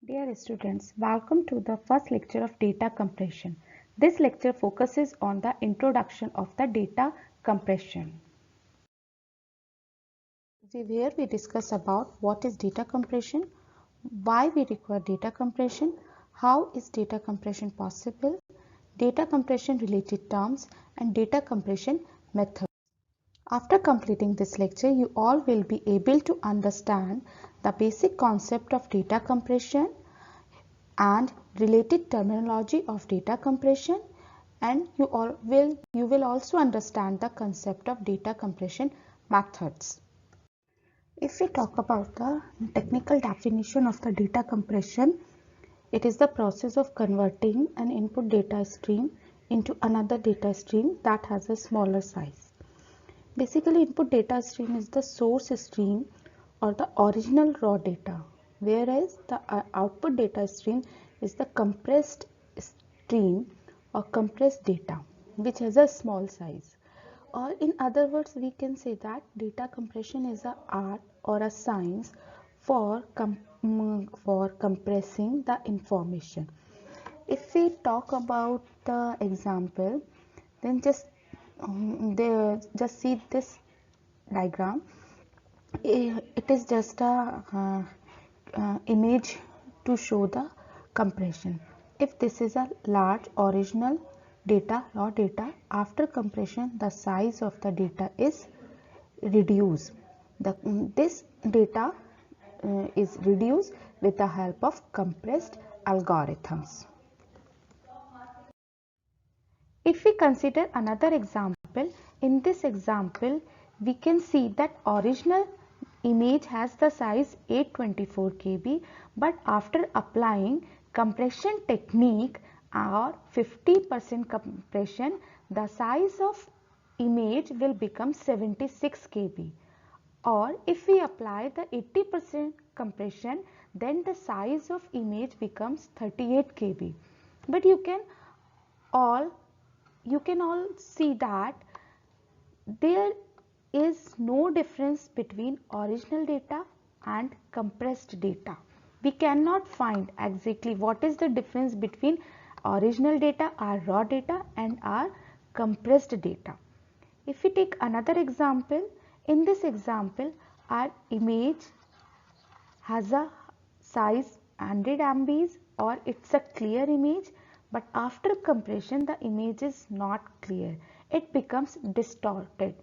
Dear students, welcome to the first lecture of data compression. This lecture focuses on the introduction of the data compression. Where we discuss about what is data compression, why we require data compression, how is data compression possible, data compression related terms and data compression methods. After completing this lecture, you all will be able to understand the basic concept of data compression and related terminology of data compression, and you will also understand the concept of data compression methods. If we talk about the technical definition of the data compression, it is the process of converting an input data stream into another data stream that has a smaller size. Basically, input data stream is the source stream or the original raw data, whereas the output data stream is the compressed stream or compressed data, which has a small size. Or in other words, we can say that data compression is an art or a science for compressing the information. If we talk about the example, then just see this diagram. It is just a image to show the compression. If this is a large original data, raw data, after compression the size of the data is reduced. This data is reduced with the help of compressed algorithms. If we consider another example, in this example we can see that original image has the size 824 KB, but after applying compression technique or 50% compression, the size of image will become 76 KB. Or if we apply the 80% compression, then the size of image becomes 38 KB. But you can all see that there is no difference between original data and compressed data. We cannot find exactly what is the difference between original data, our raw data, and our compressed data. If we take another example, in this example our image has a size 100 MBs or it's a clear image, but after compression the image is not clear, it becomes distorted.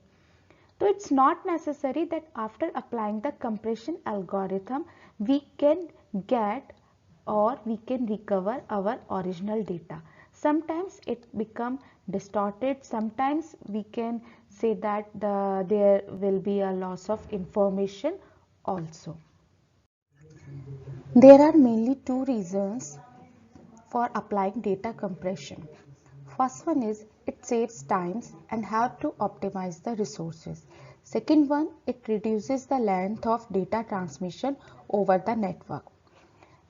So it's not necessary that after applying the compression algorithm we can get or we can recover our original data. Sometimes it become distorted, sometimes we can say that there will be a loss of information also. There are mainly two reasons for applying data compression. First one is it saves times and help to optimize the resources. Second one, it reduces the length of data transmission over the network.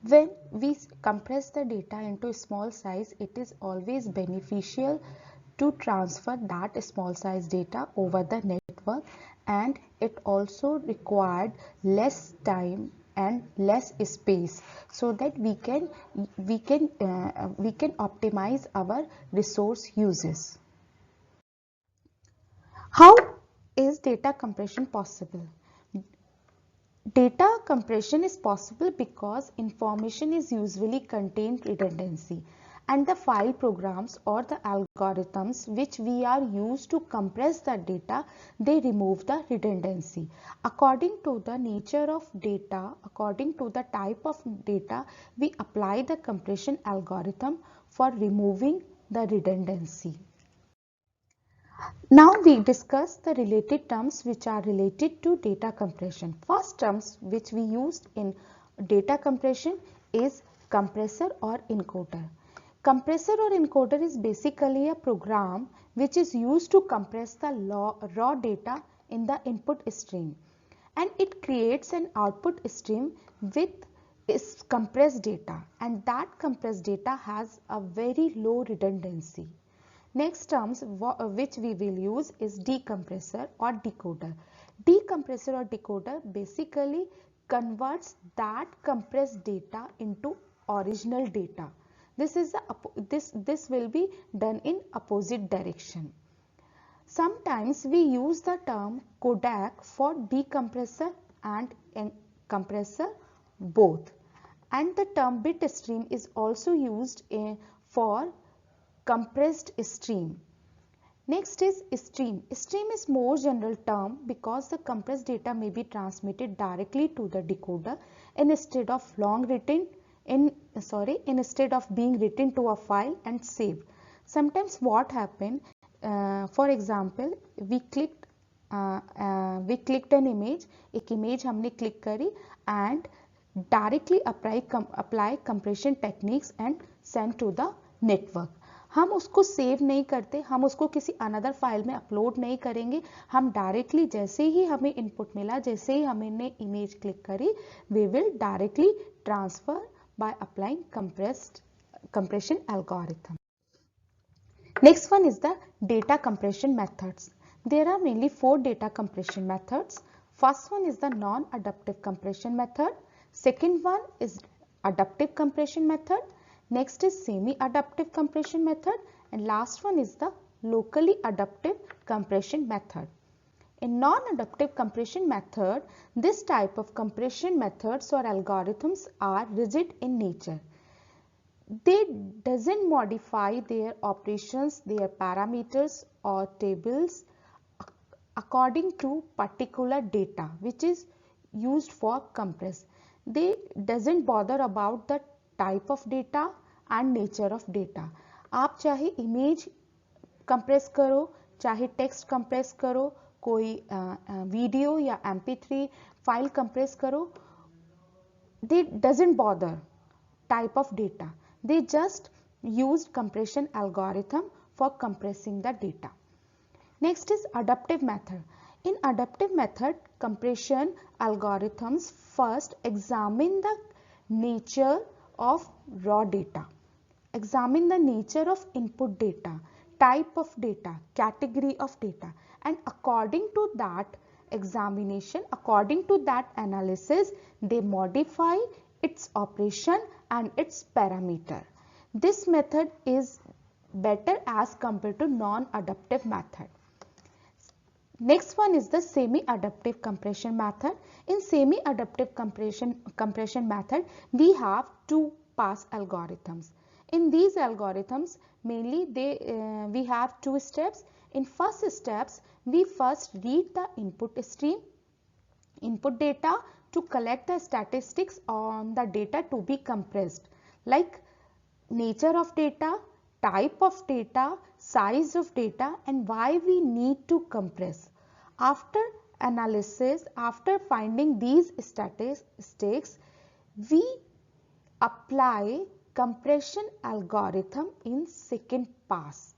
When we compress the data into a small size, it is always beneficial to transfer that small size data over the network, and it also required less time and less space, so that we can optimize our resource uses. How is data compression possible? Data compression is possible because information is usually contained redundancy, and the file programs or the algorithms which we are used to compress the data, they remove the redundancy. According to the nature of data, according to the type of data, we apply the compression algorithm for removing the redundancy. Now we discuss the related terms which are related to data compression. First terms which we used in data compression is compressor or encoder. Compressor or encoder is basically a program which is used to compress the raw data in the input stream, and it creates an output stream with is compressed data, and that compressed data has a very low redundancy. Next terms which we will use is decompressor or decoder. Decompressor or decoder basically converts that compressed data into original data. This will be done in opposite direction. Sometimes we use the term codec for decompressor and compressor both, and the term bit stream is also used for compressed stream. Next is stream. Stream is more general term because the compressed data may be transmitted directly to the decoder instead of instead of being written to a file and saved. Sometimes what happen, for example, we clicked an image, एक image हमने click करी and directly apply compression techniques and send to the network. हम उसको save नहीं करते, हम उसको किसी अनदर फाइल में अपलोड नहीं करेंगे, हम डायरेक्टली जैसे ही हमें इनपुट मिला, जैसे ही हमने इमेज क्लिक करी, we will directly transfer by applying compression algorithm. Next one is the data compression methods. There are mainly 4 data compression methods. First one is the non-adaptive compression method. Second one is adaptive compression method. Next is semi-adaptive compression method, and last one is the locally adaptive compression method. In non-adaptive compression method, this type of compression methods or algorithms are rigid in nature. They doesn't modify their operations, their parameters or tables according to particular data which is used for compress. They doesn't bother about the type of data and nature of data. आप चाहे image compress करो, चाहे text compress करो, कोई video या MP3 file compress करो, they doesn't bother type of data. They just used compression algorithm for compressing the data. Next is adaptive method. In adaptive method, compression algorithms first examine the nature of raw data, examine the nature of input data, type of data, category of data, and according to that examination, according to that analysis, they modify its operation and its parameter. This method is better as compared to non-adaptive method. Next one is the semi-adaptive compression method. In semi-adaptive compression method, we have 2 pass algorithms. In these algorithms, mainly we have 2 steps. In first steps, we first read the input data to collect the statistics on the data to be compressed, like nature of data, type of data, size of data, and why we need to compress. After analysis, after finding these statistics, we apply compression algorithm in second pass.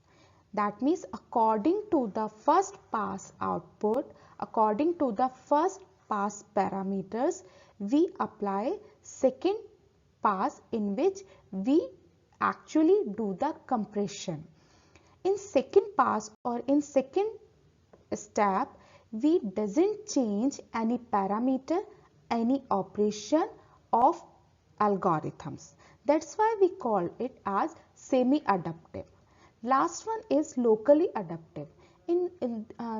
That means according to the first pass output, according to the first pass parameters, we apply second pass in which we actually do the compression. In second pass or in second step, we doesn't change any parameter, any operation of algorithms. That's why we call it as semi-adaptive. Last one is locally adaptive. In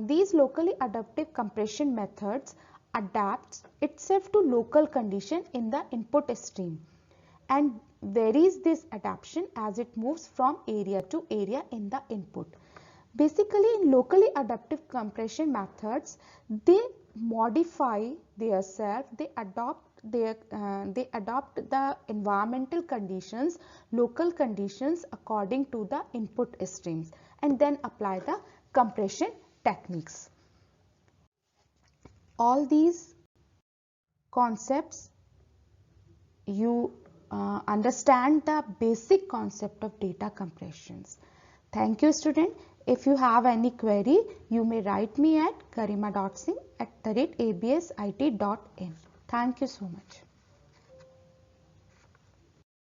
these locally adaptive compression methods adapts itself to local condition in the input stream and varies this adaptation as it moves from area to area in the input. Basically, in locally adaptive compression methods, they modify themselves, they adopt the environmental conditions, local conditions according to the input streams, and then apply the compression techniques. All these concepts, you understand the basic concept of data compressions. Thank you, student. If you have any query, you may write me at garima.singh@absit.in. Thank you so much.